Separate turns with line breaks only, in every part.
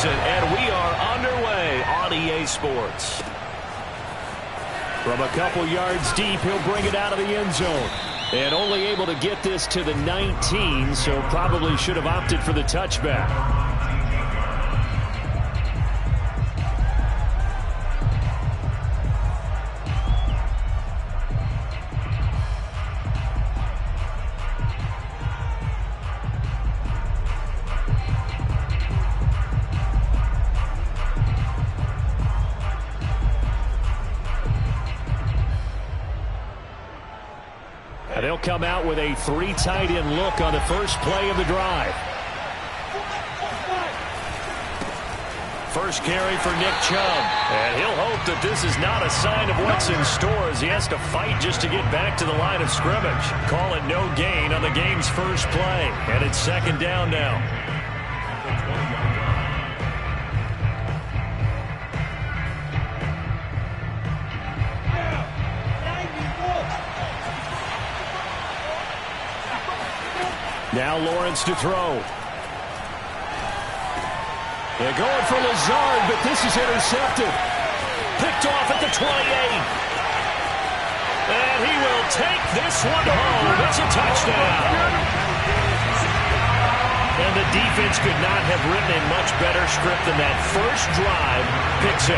season, and we are underway on EA Sports.
From a couple yards deep, he'll bring it out of the end zone. And only able to get this to the 19, so probably should have opted for the touchback. They'll come out with a 3 tight end look on the first play of the drive. First carry for Nick Chubb. And he'll hope that this is not a sign of what's in store as he has to fight just to get back to the line of scrimmage. Call it no gain on the game's first play. And it's second down now. Now Lawrence to throw. They're going for Lazard, but this is intercepted. Picked off at the 28. And he will take this one home. It's a touchdown. And the defense could not have written a much better script than that first drive. Pick 6.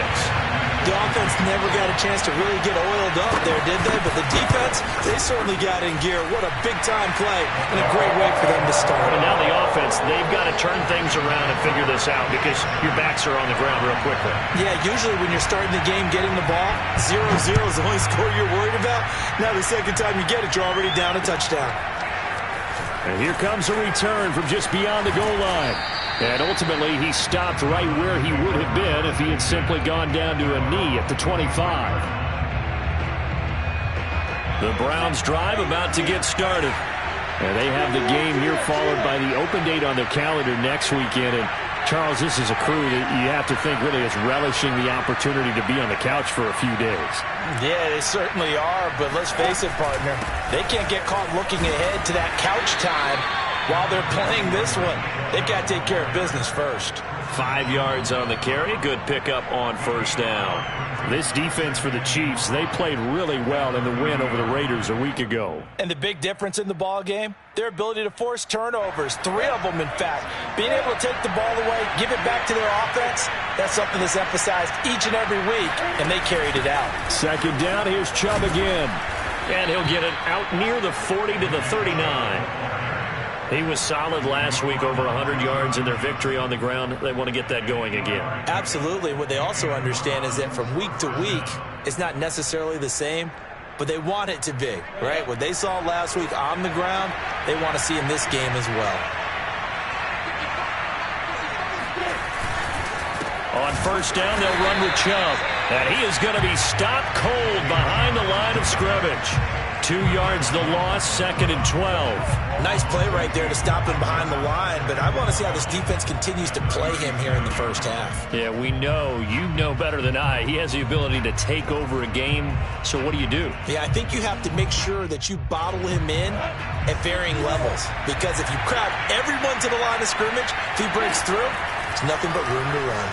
The offense never got a chance to really get oiled up there, did they? But the defense, they certainly got in gear. What a big-time play and a great way for them to start.
And now the offense, they've got to turn things around and figure this out because your backs are on the ground real quickly. Yeah, usually when you're starting the game, getting the ball, 0-0 is the only score you're worried about. Now the second time you get it, you're already down a touchdown.
And here comes a return from just beyond the goal line. And ultimately, he stopped right where he would have been if he had simply gone down to a knee at the 25. The Browns drive about to get started. And they have the game here followed by the open date on their calendar next weekend. And Charles, this is a crew that you have to think really is relishing the opportunity to be on the couch for a few days.
Yeah, they certainly are. But let's face it, partner, they can't get caught looking ahead to that couch time while they're playing this one. They've got to take care of business first.
5 yards on the carry. Good pickup on first down.
This defense for the Chiefs, they played really well in the win over the Raiders a week ago.
And the big difference in the ball game, their ability to force turnovers, 3 of them in fact. Being able to take the ball away, give it back to their offense, that's something that's emphasized each and every week, and they carried it out.
Second down, here's Chubb again.
And he'll get it out near the 40 to the 39. He was solid last week, over 100 yards in their victory on the ground. They want to get that going again.
Absolutely. What they also understand is that from week to week, it's not necessarily the same, but they want it to be, right? What they saw last week on the ground, they want to see in this game as well.
On first down, they'll run with Chubb. And he is going to be stopped cold behind the line of scrimmage. 2 yards the loss, 2nd and 12.
Nice play right there to stop him behind the line, but I want to see how this defense continues to play him here in the first half.
Yeah, we know, you know better than I, he has the ability to take over a game, so what do you do?
Yeah, I think you have to make sure that you bottle him in at varying levels, because if you crowd everyone to the line of scrimmage, if he breaks through, it's nothing but room to run.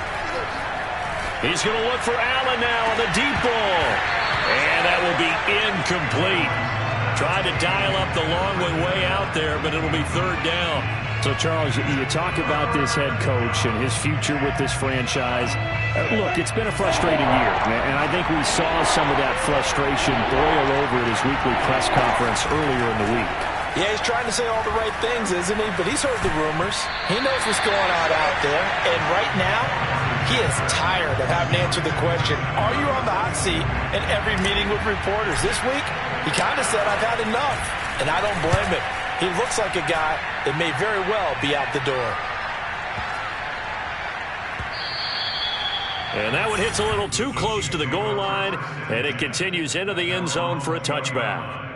He's going to look for Allen now on the deep ball. And that will be incomplete. Tried to dial up the long way out there, but it'll be third down.
So, Charles, you talk about this head coach and his future with this franchise. Look, it's been a frustrating year, and I think we saw some of that frustration boil over at his weekly press conference earlier in the week.
Yeah, he's trying to say all the right things, isn't he? But he's heard the rumors. He knows what's going on out there. And right now, he is tired of having to answer the question, are you on the hot seat in every meeting with reporters? This week, he kind of said, I've had enough. And I don't blame him. He looks like a guy that may very well be out the door.
And that one hits a little too close to the goal line, and it continues into the end zone for a touchback.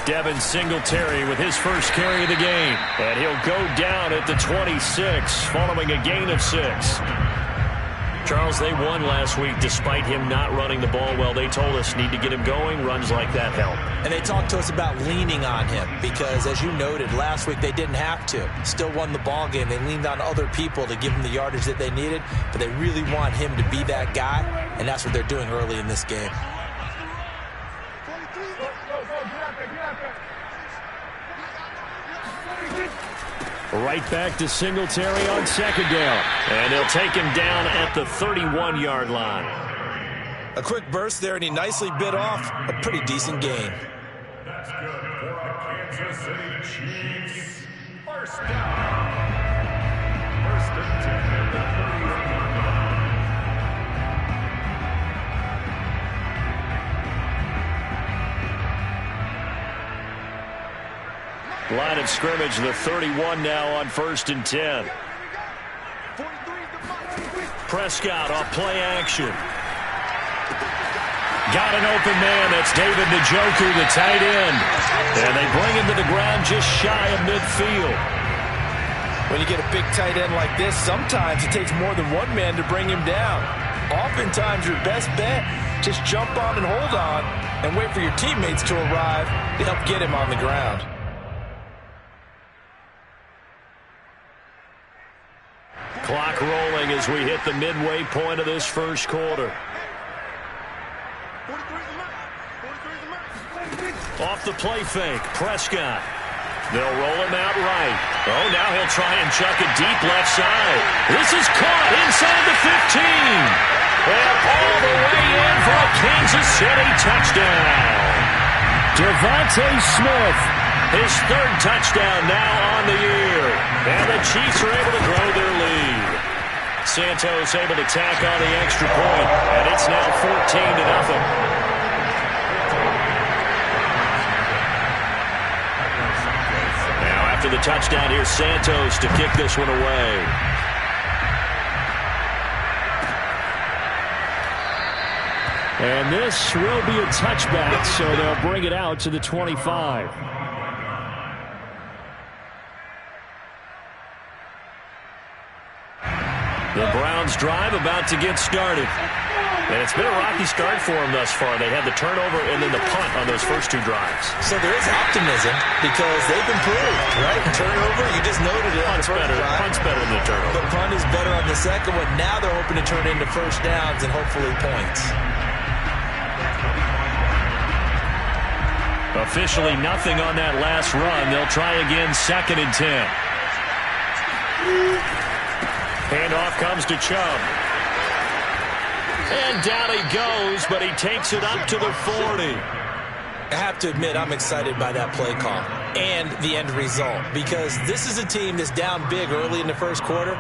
Devin Singletary with his first carry of the game. And he'll go down at the 26 following a gain of 6. Charles, they won last week despite him not running the ball well. They told us need to get him going. Runs like that help.
And they talked to us about leaning on him because, as you noted, last week they didn't have to. Still won the ball game. They leaned on other people to give him the yardage that they needed, but they really want him to be that guy, and that's what they're doing early in this game.
Right back to Singletary on second down. And they'll take him down at the 31-yard line.
A quick burst there, and he nicely bit off a pretty decent gain.
That's good for the Kansas City Chiefs. First down. First and 10 at the 31-yard line.
Line of scrimmage, the 31 now on first and 10. Prescott off play action. Got an open man. That's David Njoku, the tight end. And they bring him to the ground just shy of midfield.
When you get a big tight end like this, sometimes it takes more than one man to bring him down. Oftentimes, your best bet, just jump on and hold on and wait for your teammates to arrive to help get him on the ground.
Clock rolling as we hit the midway point of this first quarter. Off the play fake, Prescott. They'll roll him out right. Oh, now he'll try and chuck it deep left side. This is caught inside the 15. And all the way in for a Kansas City touchdown. Devontae Smith, his third touchdown now on the year. And the Chiefs are able to grow their lead. Santos able to tack on the extra point, and it's now 14-0. After the touchdown, here's Santos to kick this one away. And this will be a touchback, so they'll bring it out to the 25. The Browns drive about to get started. And it's been a rocky start for them thus far. They had the turnover and then the punt on those first two drives.
So there is optimism because they've improved, right? Turnover, you just noted it.
Punt's better than the turnover.
The punt is better on the second one. Now they're hoping to turn into first downs and hopefully points.
Officially nothing on that last run. They'll try again, 2nd and 10. Handoff comes to Chubb. And down he goes, but he takes it up to the 40.
I have to admit, I'm excited by that play call and the end result because this is a team that's down big early in the first quarter,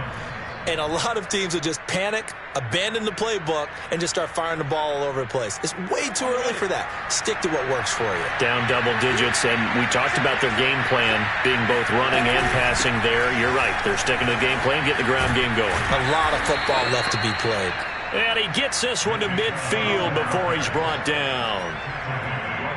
and a lot of teams will just panic, abandon the playbook, and just start firing the ball all over the place. It's way too early for that. Stick to what works for you.
Down double digits, and we talked about their game plan being both running and passing there. You're right. They're sticking to the game plan, getting the ground game going.
A lot of football left to be played.
And he gets this one to midfield before he's brought down.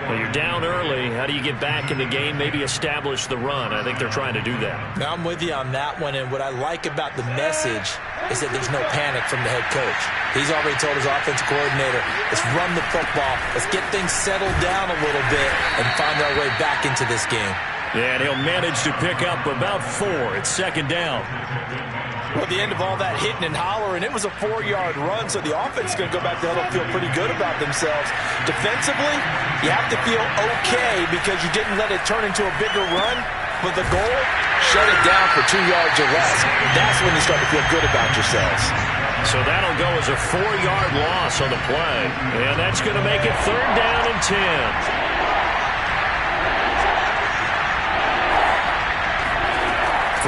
Well, you're down early. How do you get back in the game, maybe establish the run? I think they're trying to do that.
Now, I'm with you on that one, and what I like about the message is that there's no panic from the head coach. He's already told his offensive coordinator, let's run the football, let's get things settled down a little bit and find our way back into this game.
Yeah, and he'll manage to pick up about 4. It's 2nd down.
Well, at the end of all that hitting and hollering, it was a 4-yard run, so the offense is going to go back to huddle and feel pretty good about themselves. Defensively, you have to feel okay because you didn't let it turn into a bigger run, but the goal, shut it down for 2 yards or less. That's when you start to feel good about yourselves.
So that'll go as a 4-yard loss on the play, and that's going to make it 3rd down and 10.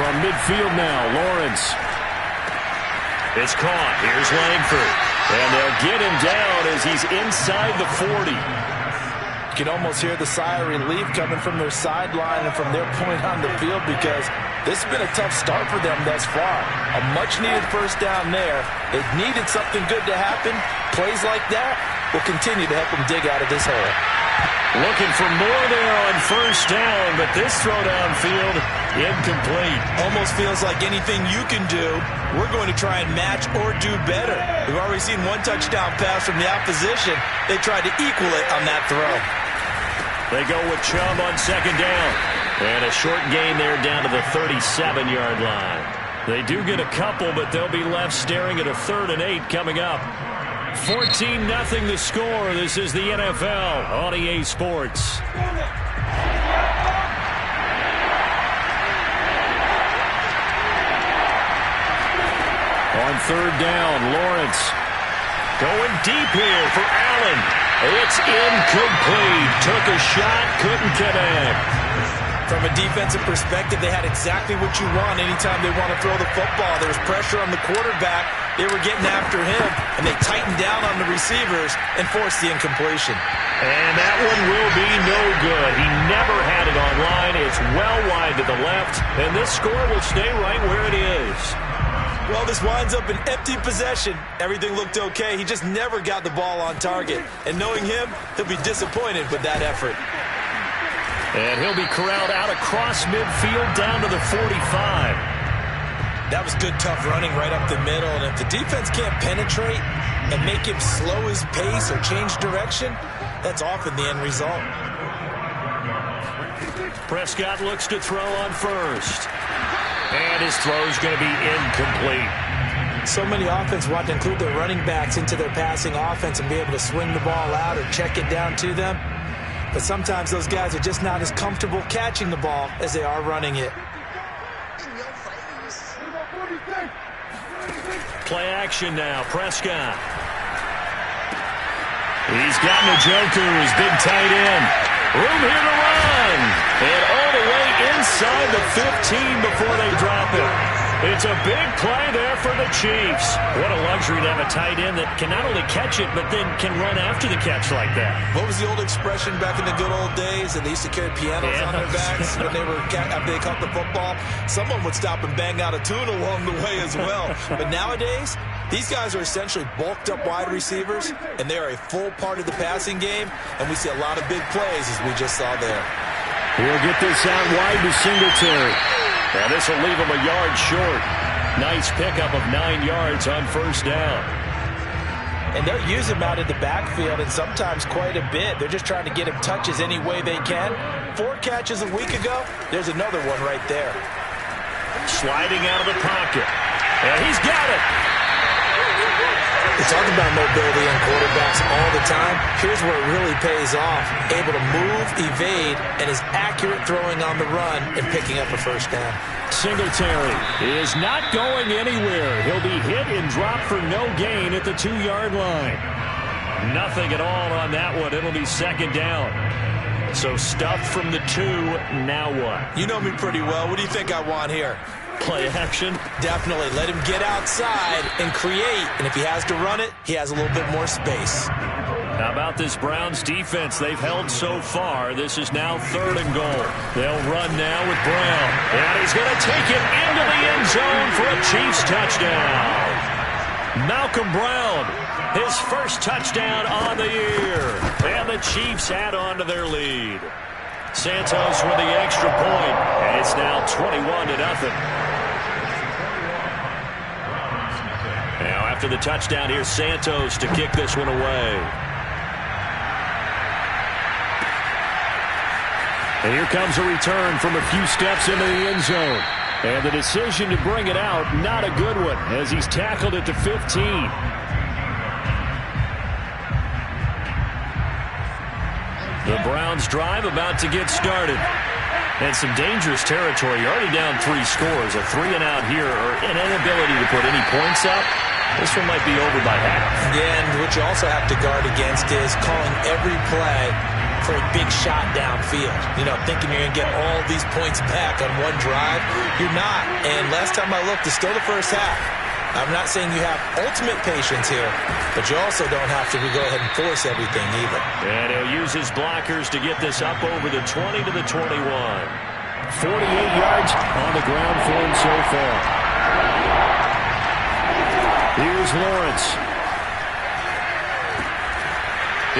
From midfield now, Lawrence. It's caught. Here's Langford. And they'll get him down as he's inside the 40.
You can almost hear the sigh of relief coming from their sideline and from their point on the field because this has been a tough start for them thus far. A much-needed first down there. They needed something good to happen. Plays like that will continue to help them dig out of this hole.
Looking for more there on first down, but this throw downfield, incomplete.
Almost feels like anything you can do, we're going to try and match or do better. We've already seen one touchdown pass from the opposition. They tried to equal it on that throw.
They go with Chubb on second down. And a short gain there down to the 37-yard line. They do get a couple, but they'll be left staring at a 3rd and 8 coming up. 14-0 the score. This is the NFL on EA Sports. On third down, Lawrence going deep here for Allen. It's incomplete. Took a shot, couldn't connect.
From a defensive perspective, they had exactly what you want anytime they want to throw the football. There was pressure on the quarterback. They were getting after him, and they tightened down on the receivers and forced the incompletion.
And that one will be no good. He never had it on line. It's well wide to the left, and this score will stay right where it is.
Well, this winds up an empty possession. Everything looked okay. He just never got the ball on target. And knowing him, he'll be disappointed with that effort.
And he'll be corralled out across midfield down to the 45.
That was good, tough running right up the middle. And if the defense can't penetrate and make him slow his pace or change direction, that's often the end result.
Prescott looks to throw on first. And his throw's going to be incomplete.
So many offenses want to include their running backs into their passing offense and be able to swing the ball out or check it down to them. But sometimes those guys are just not as comfortable catching the ball as they are running it.
Play action now, Prescott. He's got Njoku, his big tight end. Room here to run. And all the way inside the 15 before they drop it. It's a big play there for the Chiefs. What a luxury to have a tight end that can not only catch it, but then can run after the catch like that.
What was the old expression back in the good old days? And they used to carry pianos on their backs when they were after they caught the football. Someone would stop and bang out a tune along the way as well. But nowadays, these guys are essentially bulked up wide receivers, and they are a full part of the passing game. And we see a lot of big plays, as we just saw there.
He'll get this out wide to Singletary. Now this will leave him a yard short. Nice pickup of 9 yards on first down.
And they'll use him out in the backfield, and sometimes quite a bit. They're just trying to get him touches any way they can. 4 catches a week ago. There's another one right there.
Sliding out of the pocket. And he's got it.
We talk about mobility in quarterbacks all the time. Here's where it really pays off. Able to move, evade, and is accurate throwing on the run and picking up a first down.
Singletary is not going anywhere. He'll be hit and dropped for no gain at the 2-yard line. Nothing at all on that one. It'll be second down. So stuffed from the 2. Now what?
You know me pretty well. What do you think I want here?
Play action.
Definitely. Let him get outside and create. And if he has to run it, he has a little bit more space.
How about this Browns defense they've held so far? This is now 3rd and goal. They'll run now with Brown. And he's going to take it into the end zone for a Chiefs touchdown. Malcolm Brown, his first touchdown on the year. And the Chiefs add on to their lead. Santos with the extra point. And it's now 21-0. Now after the touchdown, here's Santos to kick this one away. And here comes a return from a few steps into the end zone. And the decision to bring it out, not a good one, as he's tackled at the 15. The Browns drive about to get started. And some dangerous territory. You're already down 3 scores. A 3-and-out here, or an inability to put any points up. This one might be over by half.
Yeah, and what you also have to guard against is calling every play for a big shot downfield. You know, thinking you're going to get all these points back on one drive. You're not. And last time I looked, it's still the first half. I'm not saying you have ultimate patience here, but you also don't have to go ahead and force everything either.
And he'll use his blockers to get this up over the 20 to the 21. 48 yards on the ground for him so far. Here's Lawrence.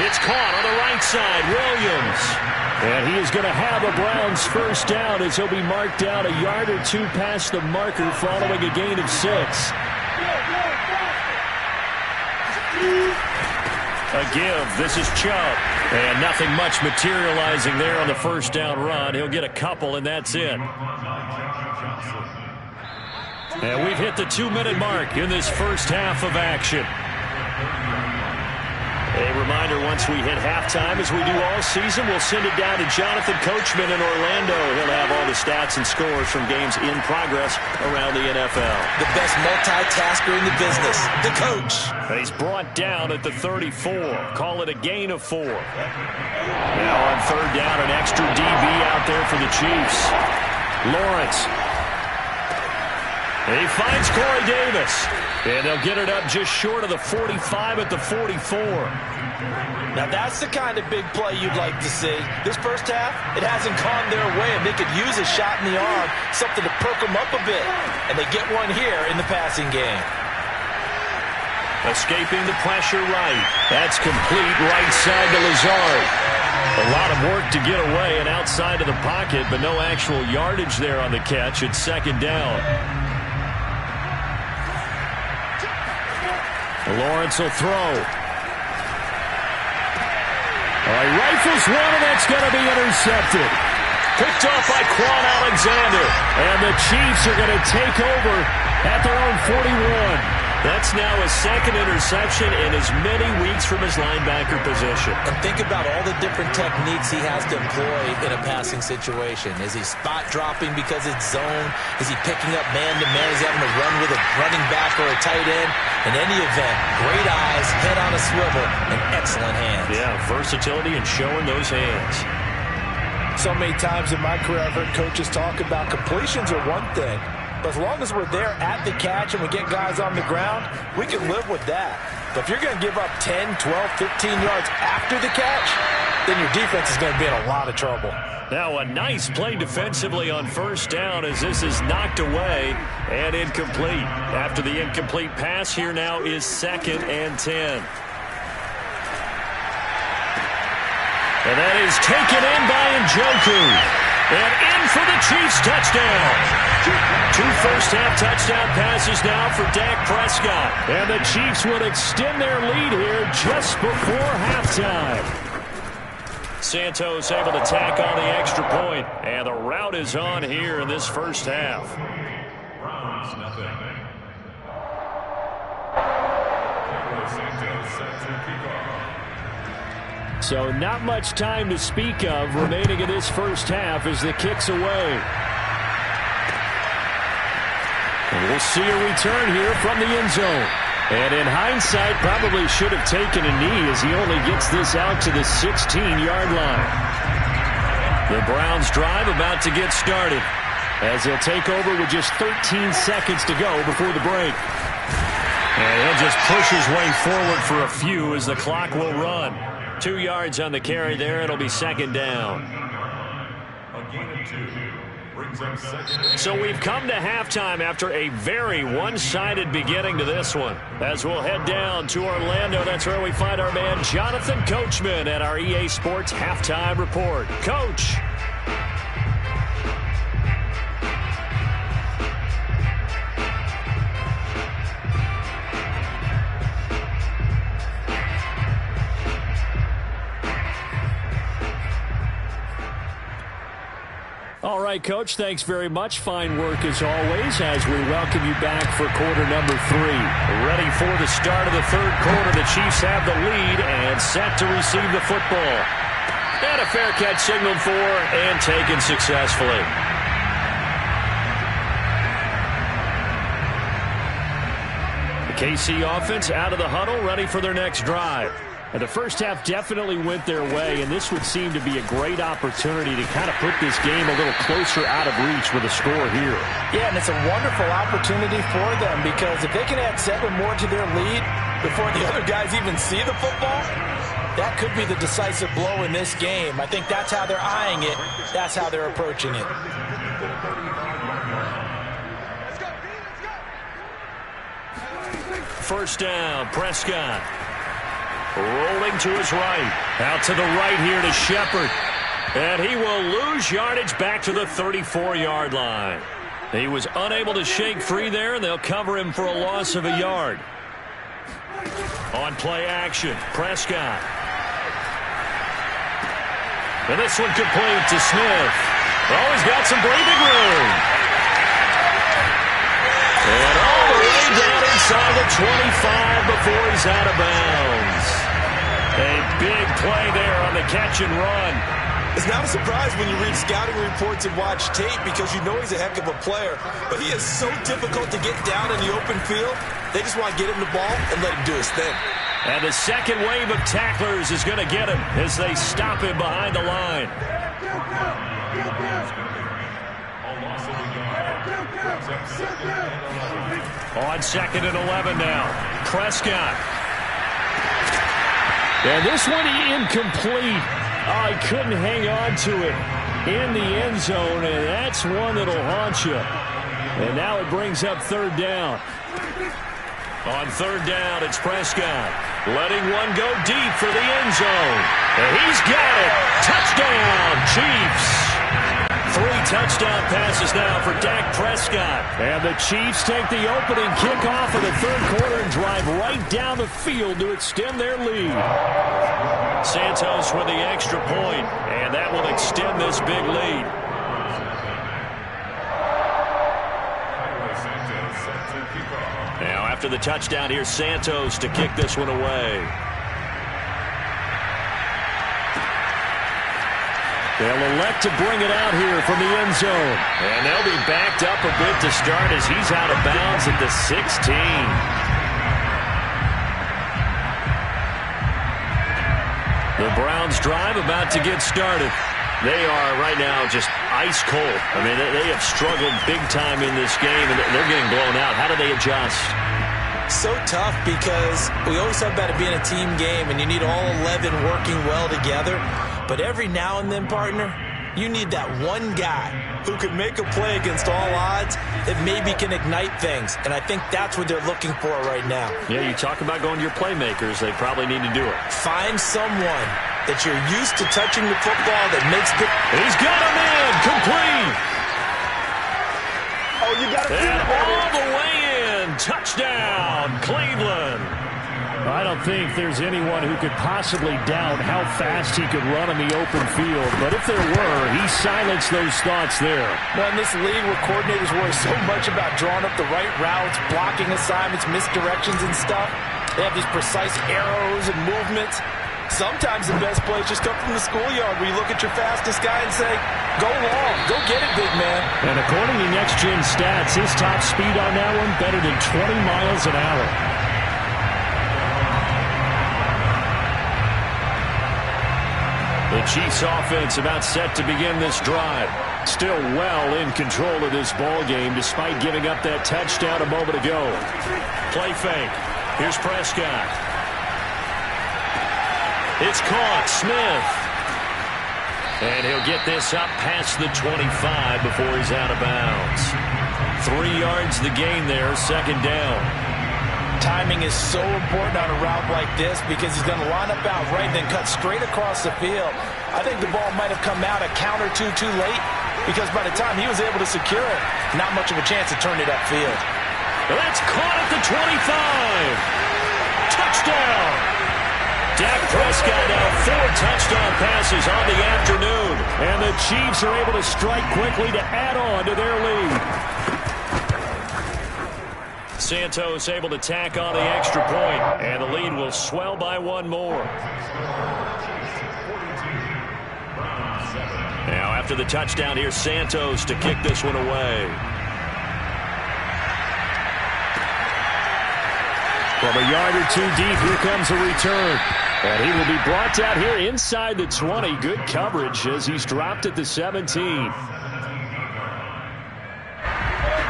It's caught on the right side. Williams. And he is going to have a Browns first down as he'll be marked down a yard or two past the marker following a gain of 6. A give. This is Chubb. And nothing much materializing there on the first down run. He'll get a couple, and that's it. And we've hit the 2-minute mark in this first half of action. A reminder, once we hit halftime, as we do all season, we'll send it down to Jonathan Coachman in Orlando. He'll have all the stats and scores from games in progress around the NFL.
The best multitasker in the business, the coach.
And he's brought down at the 34. Call it a gain of 4. Now on third down, an extra DB out there for the Chiefs. Lawrence. He finds Corey Davis. And they'll get it up just short of the 45 at the 44.
Now that's the kind of big play you'd like to see. This first half, it hasn't gone their way, and they could use a shot in the arm, something to perk them up a bit. And they get one here in the passing game.
Escaping the pressure right. That's complete right side to Lazard. A lot of work to get away and outside of the pocket, but no actual yardage there on the catch. It's second down. Lawrence will throw. Rifles one, and that's going to be intercepted. Picked off by Quan Alexander. And the Chiefs are going to take over at their own 41. That's now his second interception in as many weeks from his linebacker position.
And think about all the different techniques he has to employ in a passing situation. Is he spot dropping because it's zone? Is he picking up man-to-man? Is he having to run with a running back or a tight end? In any event, great eyes, head on a swivel, and excellent hands.
Yeah, versatility and showing those hands.
So many times in my career I've heard coaches talk about completions are one thing. But as long as we're there at the catch and we get guys on the ground, we can live with that. But if you're going to give up 10, 12, 15 yards after the catch, then your defense is going to be in a lot of trouble.
Now a nice play defensively on first down as this is knocked away and incomplete. After the incomplete pass, here now is 2nd and 10. And that is taken in by Njoku. And in for the Chiefs touchdown. 2 first-half touchdown passes now for Dak Prescott. And the Chiefs would extend their lead here just before halftime. Santos able to tack on the extra point. And the route is on here in this first half.
Browns nothing. Santos set to kick off.
So not much time to speak of remaining in this first half as the kick's away. And we'll see a return here from the end zone. And in hindsight, probably should have taken a knee as he only gets this out to the 16-yard line. The Browns drive about to get started as they'll take over with just 13 seconds to go before the break. And he'll just push his way forward for a few as the clock will run. 2 yards on the carry there. It'll be second down.
A gain of 2 brings up second.
So we've come to halftime after a very one-sided beginning to this one. As we'll head down to Orlando, that's where we find our man Jonathan Coachman at our EA Sports Halftime Report. Coach. All right, Coach, thanks very much. Fine work as always as we welcome you back for quarter number 3. Ready for the start of the third quarter. The Chiefs have the lead and set to receive the football. And a fair catch signaled for and taken successfully. The KC offense out of the huddle, ready for their next drive. And the first half definitely went their way, and this would seem to be a great opportunity to kind of put this game a little closer out of reach with a score here.
Yeah, and it's a wonderful opportunity for them because if they can add 7 more to their lead before the other guys even see the football, that could be the decisive blow in this game. I think that's how they're eyeing it. That's how they're approaching it.
First down, Prescott. Rolling to his right. Out to the right here to Shepard. And he will lose yardage back to the 34-yard line. He was unable to shake free there, and they'll cover him for a loss of a yard. On play action, Prescott. And this one complete to Smith. Oh, he's got some breathing room. And all the way down inside the 25 before he's out of bounds. A big play there on the catch and run.
It's not a surprise when you read scouting reports and watch tape because you know he's a heck of a player. But he is so difficult to get down in the open field. They just want to get him the ball and let him do his thing.
And the second wave of tacklers is going to get him as they stop him behind the line. On 2nd and 11 now. Prescott. And this one incomplete. Oh, he couldn't hang on to it in the end zone, and that's one that'll haunt you. And now it brings up 3rd down. On 3rd down, it's Prescott. Letting one go deep for the end zone. And he's got it. Touchdown, Chiefs. 3 touchdown passes now for Dak Prescott. And the Chiefs take the opening kickoff of the 3rd quarter and drive right down the field to extend their lead. Santos with the extra point, and that will extend this big lead. Now after the touchdown, here's Santos to kick this one away. They'll elect to bring it out here from the end zone. And they'll be backed up a bit to start as he's out of bounds at the 16. The Browns drive about to get started. They are right now just ice cold. I mean, they have struggled big time in this game, and they're getting blown out. How do they adjust?
So tough because we always talk about it being a team game, and you need all 11 working well together. But every now and then, partner, you need that one guy who can make a play against all odds that maybe can ignite things. And I think that's what they're looking for right now.
Yeah, you talk about going to your playmakers. They probably need to do it.
Find someone that you're used to touching the football that makes the...
He's got him in. Complete.
Oh, you got to
and all the way in. Touchdown, Cleveland.
I don't think there's anyone who could possibly doubt how fast he could run in the open field. But if there were, he silenced those thoughts there.
Well, in this league where coordinators worry so much about drawing up the right routes, blocking assignments, misdirections and stuff, they have these precise arrows and movements. Sometimes the best plays just come from the schoolyard where you look at your fastest guy and say, go long, go get it, big man.
And according to Next Gen Stats, his top speed on that one better than 20 miles an hour.
The Chiefs offense about set to begin this drive. Still well in control of this ball game despite giving up that touchdown a moment ago. Play fake. Here's Prescott. It's caught. Smith. And he'll get this up past the 25 before he's out of bounds. 3 yards the gain there, 2nd down.
Timing is so important on a route like this because he's going to line up out right and then cut straight across the field. I think the ball might have come out a count or two too late because by the time he was able to secure it, not much of a chance to turn it upfield.
That's caught at the 25. Touchdown. Dak Prescott now 4 touchdown passes on the afternoon.
And the Chiefs are able to strike quickly to add on to their lead.
Santos able to tack on the extra point, and the lead will swell by 1 more. Now after the touchdown, here's Santos to kick this one away.
From a yard or two deep, here comes a return. And he will be brought down here inside the 20. Good coverage as he's dropped at the 17.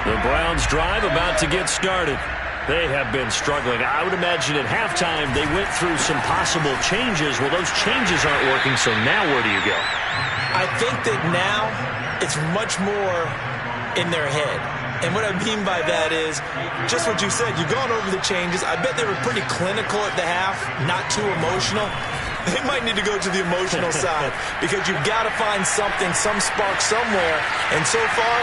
The Browns drive about to get started. They have been struggling. I would imagine at halftime they went through some possible changes. Well, those changes aren't working, so now where do you go?
I think that now it's much more in their head. And what I mean by that is just what you said. You've gone over the changes. I bet they were pretty clinical at the half, not too emotional. They might need to go to the emotional side because you've got to find something, some spark somewhere. And so far,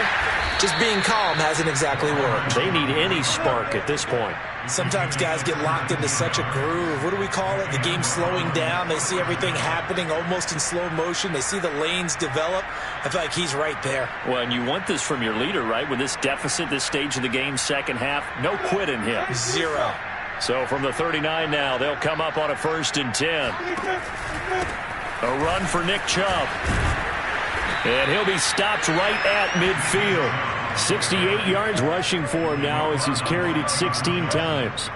just being calm hasn't exactly worked.
They need any spark at this point.
Sometimes guys get locked into such a groove. What do we call it? The game slowing down. They see everything happening almost in slow motion. They see the lanes develop. I feel like he's right there.
Well, and you want this from your leader, right? With this deficit, this stage of the game, second half, no quit in him.
Zero.
So from the 39 now, they'll come up on a 1st and 10. A run for Nick Chubb. And he'll be stopped right at midfield. 68 yards rushing for him now as he's carried it 16 times.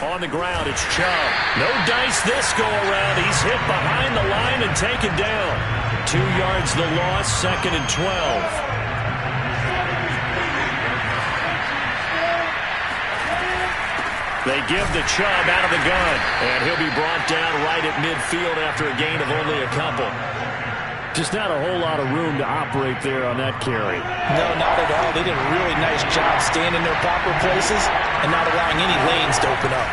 On the ground, it's Chubb. No dice this go around. He's hit behind the line and taken down. 2 yards the loss, 2nd and 12. They give the Chubb out of the gun, and he'll be brought down right at midfield after a gain of only a couple. Just not a whole lot of room to operate there on that carry.
No, not at all. They did a really nice job staying in their proper places and not allowing any lanes to open up.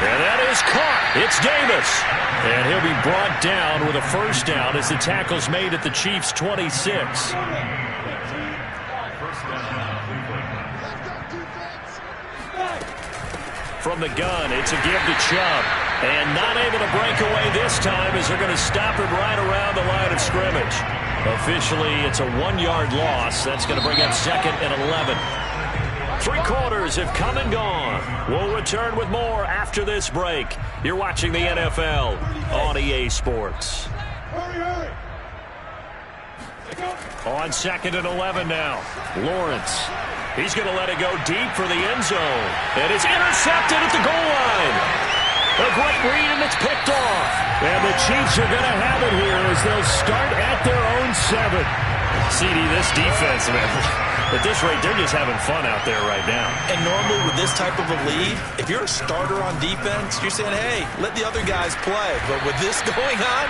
And that is caught. It's Davis. And he'll be brought down with a 1st down as the tackle's made at the Chiefs' 26. From the gun, it's a give to Chubb. And not able to break away this time as they're going to stop him right around the line of scrimmage. Officially, it's a 1-yard loss. That's going to bring up 2nd and 11. 3 quarters have come and gone. We'll return with more after this break. You're watching the NFL on EA Sports. On 2nd and 11 now. Lawrence. He's going to let it go deep for the end zone. And it's intercepted at the goal line. A great read, and it's picked off. And the Chiefs are going to have it here as they'll start at their own 7. CD, this defense, man, at this rate, they're just having fun out there right now.
And normally with this type of a lead, if you're a starter on defense, you're saying, hey, let the other guys play. But with this going on,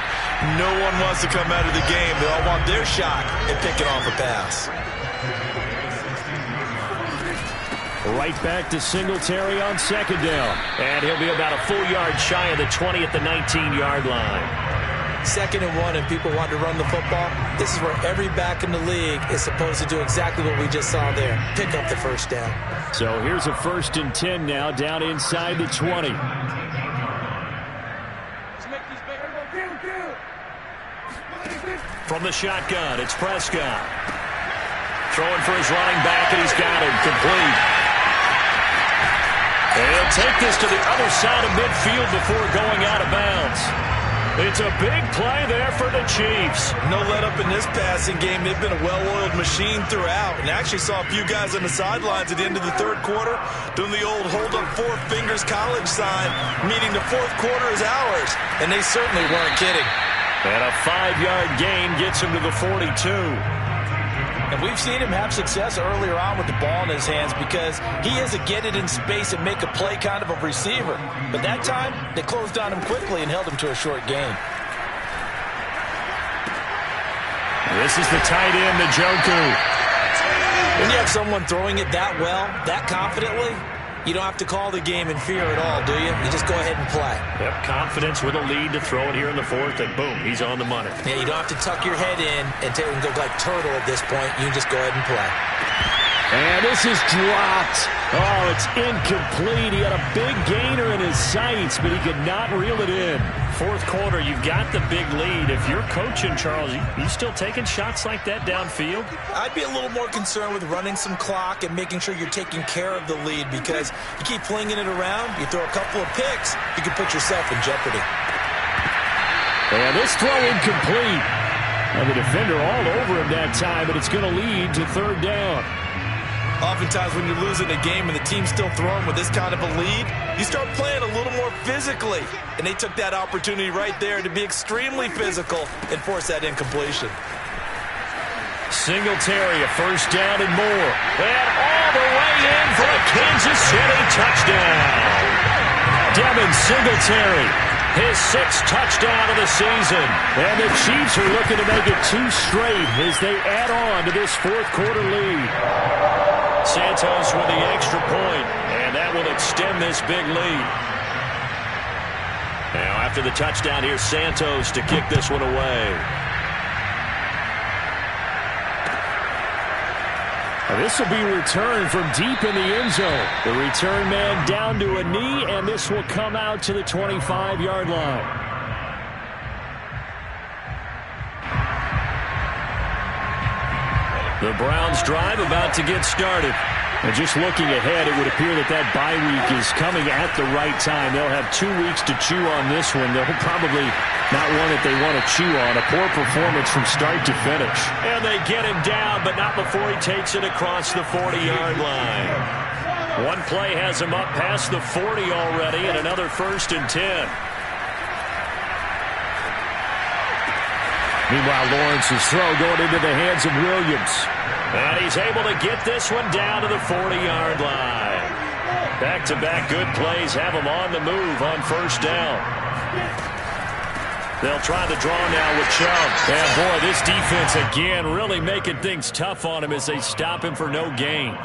no one wants to come out of the game. They all want their shot at picking off a pass.
Right back to Singletary on 2nd down. And he'll be about a full yard shy of the 20 at the 19-yard line.
2nd and 1 and people want to run the football. This is where every back in the league is supposed to do exactly what we just saw there. Pick up the 1st down.
So here's a 1st and 10 now down inside the 20. From the shotgun, it's Prescott. Throwing for his running back, and he's got him complete. And he'll take this to the other side of midfield before going out of bounds. It's a big play there for the Chiefs.
No let up in this passing game. They've been a well-oiled machine throughout. And actually saw a few guys on the sidelines at the end of the 3rd quarter doing the old hold up 4 fingers college sign, meaning the 4th quarter is ours. And they certainly weren't kidding.
And a 5-yard gain gets him to the 42.
And we've seen him have success earlier on with the ball in his hands because he is a get it in space and make a play kind of a receiver. But that time, they closed on him quickly and held him to a short gain.
This is the tight end, Njoku.
When you have someone throwing it that well, that confidently, you don't have to call the game in fear at all, do you? You just go ahead and play.
Yep, confidence with a lead to throw it here in the 4th, and boom, he's on the money.
Yeah, you don't have to tuck your head in and go like turtle at this point. You can just go ahead and play.
And this is dropped. Oh, it's incomplete. He had a big gainer in his sights, but he could not reel it in. 4th quarter, you've got the big lead. If you're coaching, Charles, you still taking shots like that downfield?
I'd be a little more concerned with running some clock and making sure you're taking care of the lead because you keep flinging it around, you throw a couple of picks, you can put yourself in jeopardy.
And this throw incomplete. And the defender all over him that time, but it's going to lead to 3rd down.
Oftentimes when you're losing a game and the team's still throwing with this kind of a lead, you start playing a little more physically. And they took that opportunity right there to be extremely physical and force that incompletion.
Singletary, a 1st down and more. And all the way in for a Kansas City touchdown. Devin Singletary His 6th touchdown of the season. And the Chiefs are looking to make it 2 straight as they add on to this 4th quarter lead. Santos with the extra point, and that will extend this big lead. Now after the touchdown, here's Santos to kick this one away. This will be returned from deep in the end zone. The return man down to a knee, and this will come out to the 25-yard line. The Browns drive about to get started. And just looking ahead, it would appear that that bye week is coming at the right time. They'll have 2 weeks to chew on this one. They'll probably not one that they want to chew on. A poor performance from start to finish. And they get him down, but not before he takes it across the 40-yard line. One play has him up past the 40 already, and another 1st and 10. Meanwhile, Lawrence's throw going into the hands of Williams. And he's able to get this one down to the 40-yard line. Back-to-back good plays have him on the move on 1st down. They'll try the draw now with Chubb. And boy, this defense again really making things tough on him as they stop him for no gain.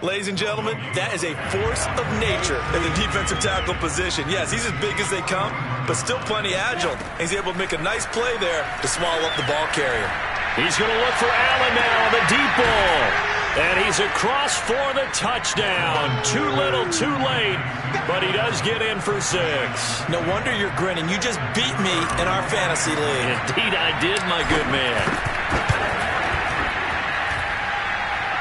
Ladies and gentlemen, that is a force of nature in the defensive tackle position. Yes, he's as big as they come, but still plenty agile. He's able to make a nice play there to swallow up the ball carrier. He's going to look for Allen now, the deep ball. And he's across for the touchdown. Too little, too late, but he does get in for 6. No wonder you're grinning. You just beat me in our fantasy league.
Indeed I did, my good man.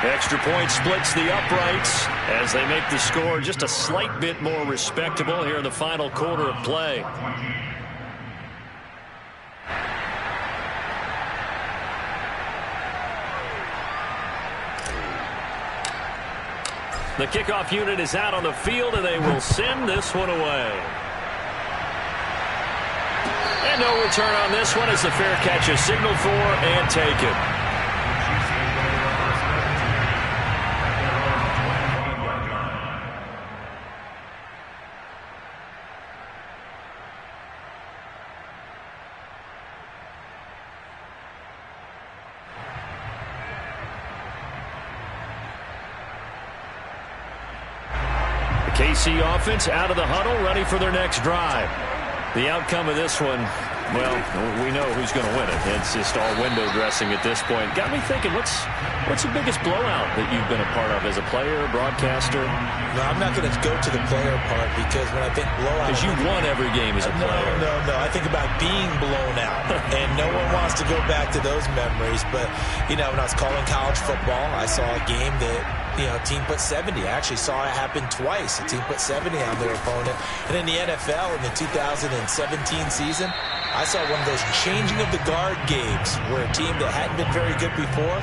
Extra point splits the uprights as they make the score just a slight bit more respectable here in the final quarter of play. The kickoff unit is out on the field, and they will send this one away. And no return on this one as the fair catch is signaled for and taken. KC offense out of the huddle, ready for their next drive. The outcome of this one, well, we know who's going to win it. It's just all window dressing at this point. Got me thinking, what's the biggest blowout that you've been a part of as a player, broadcaster?
No, I'm not going to go to the player part because when I think blowout...
Because you won every game as a player.
No. I think about being blown out. And no one wants to go back to those memories. But, you know, when I was calling college football, I saw a game that... a team put 70. I actually saw it happen twice. A team put 70 on their opponent. And in the NFL, in the 2017 season, I saw one of those changing of the guard games where a team that hadn't been very good before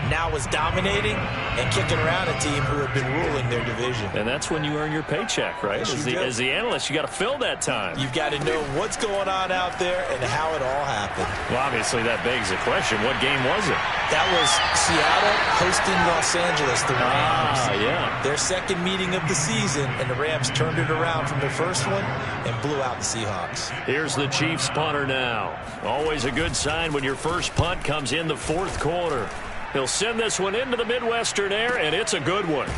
now was dominating and kicking around a team who had been ruling their division.
And that's when you earn your paycheck, right?
Yes,
as the analyst, you got to fill that time.
You've got to know what's going on out there and how it all happened.
Well, obviously that begs the question, what game was it?
That was Seattle hosting Los Angeles, the Rams.
Yeah.
Their second meeting of the season, and the Rams turned it around from their first one and blew out the Seahawks.
Here's the Chiefs punter now. Always a good sign when your first punt comes in the 4th quarter. He'll send this one into the Midwestern air, and it's a good one.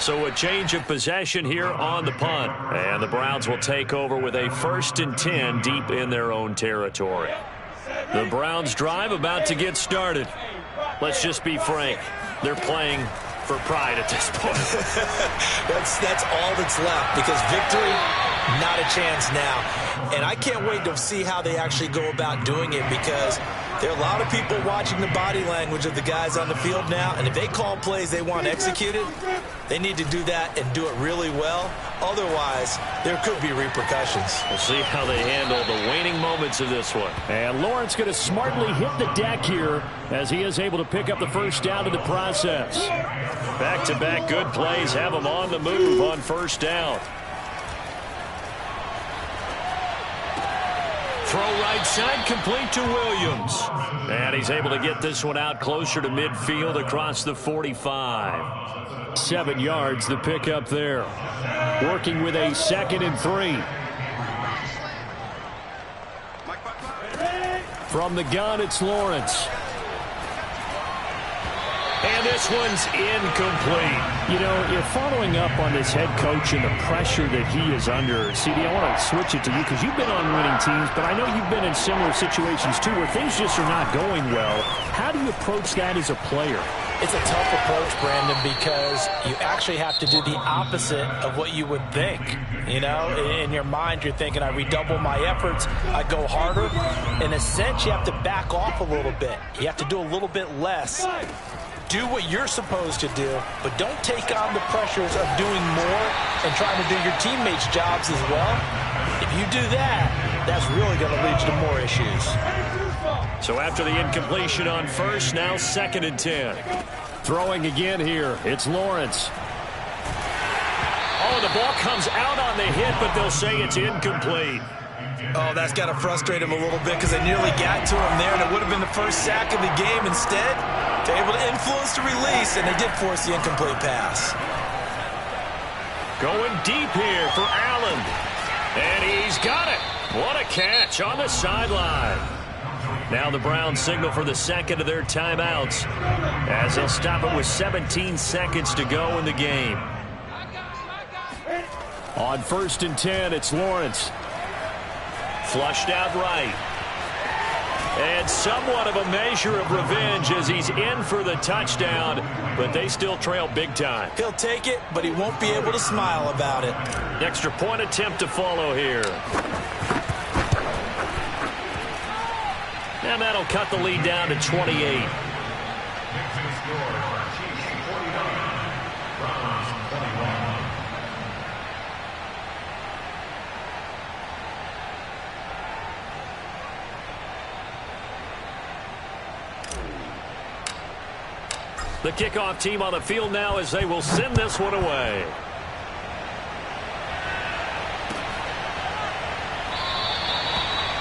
So a change of possession here on the punt. And the Browns will take over with a 1st and 10 deep in their own territory. The Browns drive about to get started. Let's just be frank. They're playing for pride at this point.
That's all that's left because victory, not a chance now. And I can't wait to see how they actually go about doing it because there are a lot of people watching the body language of the guys on the field now, and if they call plays they want executed, they need to do that and do it really well. Otherwise, there could be repercussions.
We'll see how they handle the waning moments of this one. And Lawrence going to smartly hit the deck here as he is able to pick up the 1st down in the process. Back-to-back good plays have him on the move on 1st down. Throw right side, complete to Williams. And he's able to get this one out closer to midfield across the 45. 7 yards, the pickup there. working with a 2nd and 3. From the gun, it's Lawrence.
And this one's incomplete.
You know, you're following up on this head coach and the pressure that he is under. CD, I want to switch it to you because you've been on winning teams, but I know you've been in similar situations too where things just are not going well. How do you approach that as a player?
It's a tough approach, Brandon, because you actually have to do the opposite of what you would think. You know, in your mind, you're thinking, I redouble my efforts, I go harder. In a sense, you have to back off a little bit. You have to do a little bit less. Do what you're supposed to do, but don't take on the pressures of doing more and trying to do your teammates' jobs as well. If you do that, that's really going to lead you to more issues.
So after the incompletion on first, now 2nd and 10. Throwing again here, it's Lawrence.
Oh, the ball comes out on the hit, but they'll say it's incomplete.
Oh, that's got to frustrate him a little bit because they nearly got to him there, and it would have been the first sack of the game. Instead, they're able to influence the release, and they did force the incomplete pass.
Going deep here for Allen. And he's got it. What a catch on the sideline.
Now the Browns signal for the 2nd of their timeouts as they'll stop it with 17 seconds to go in the game. On 1st and 10, it's Lawrence.
Flushed out right. And somewhat of a measure of revenge as he's in for the touchdown, but they still trail big time.
He'll take it, but he won't be able to smile about it.
Extra point attempt to follow here. And that'll cut the lead down to 28. The kickoff team on the field now as they will send this one away.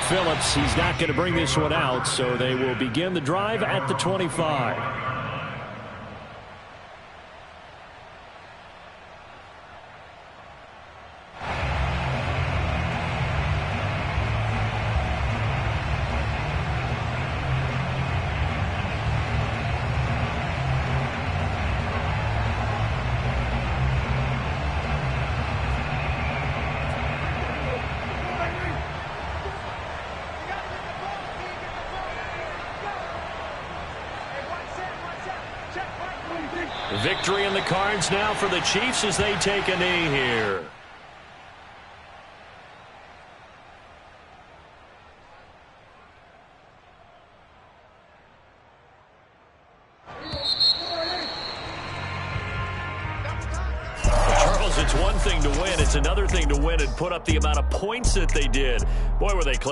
Phillips, he's not going to bring this one out, so they will begin the drive at the 25. Victory in the cards now for the Chiefs as they take a knee here. Charles, it's one thing to win. It's another thing to win and put up the amount of points that they did. Boy, were they close.